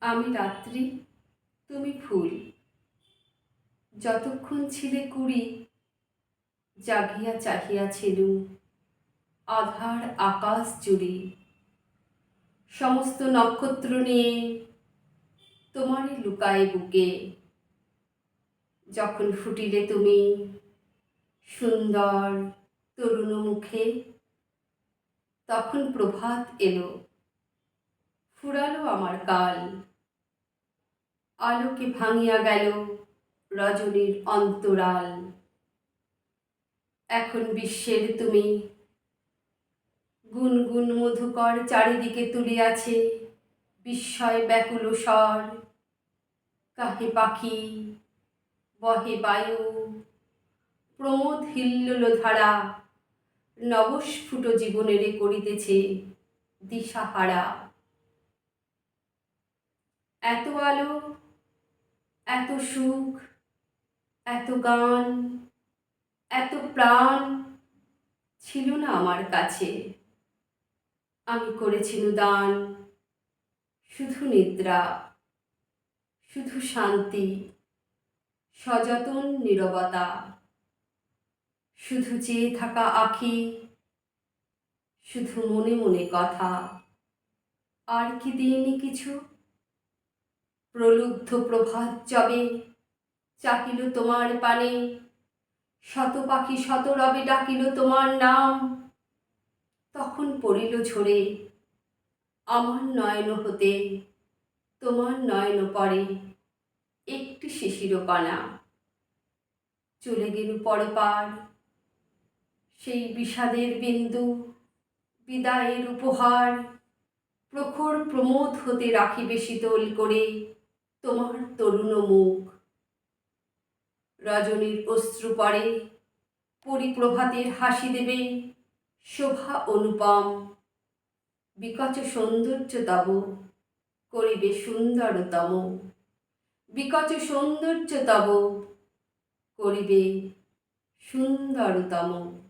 আমি রাত্রি, তুমি ফুল। যতক্ষণ ছিলে কুড়ি, জাগিয়া চাহিয়াছিলুম আধার আকাশ জুড়ি। সমস্ত নক্ষত্র নিয়ে তোমারই লুকায় বুকে। যখন ফুটিলে তুমি সুন্দর তরুণ মুখে, তখন প্রভাত এলো, ফুরালো আমার কাল। আলোকে ভাঙিয়া গেল রজনীর অন্তরাল। এখন বিশ্বের তুমি গুনগুন মধুকর চারিদিকে তুলিয়াছে বিস্ময় ব্যাকুল স্বর। কাহে পাখি, বহে বায়ু, প্রমোদ হিল্লোল ধারা, নবস্ফুট জীবনেরে করিতেছে দিশাহারা। এত আলো, এত সুখ, এত গান, এত প্রাণ ছিল না আমার কাছে। আমি করেছিনু দান শুধু নিদ্রা, শুধু শান্তি, সযতন নীরবতা, শুধু চেয়ে থাকা আঁখি, শুধু মনে মনে কথা। আর কি দিইনি কিছু? প্রলুব্ধ প্রভাত যবে চাহিল তোমার পানে, শত পাখি শত রবে ডাকিল তোমার নাম। তখন পড়িল ঝরে আমার নয়ন হতে তোমার নয়ন পরে একটি শিশির কণা। চলে গেল পরপার সেই বিষাদের বিন্দু, বিদায়ের উপহার। প্রখর প্রমোদ হতে রাখিবে শীতল করে তোমার তরুণ মুখ। রজনীর অশ্রু পরে পরিপ্রভাতের হাসি দেবে শোভা অনুপম। বিকচ সৌন্দর্য তব করিবে সুন্দরতম। বিকচ সৌন্দর্য তব করিবে সুন্দরতম।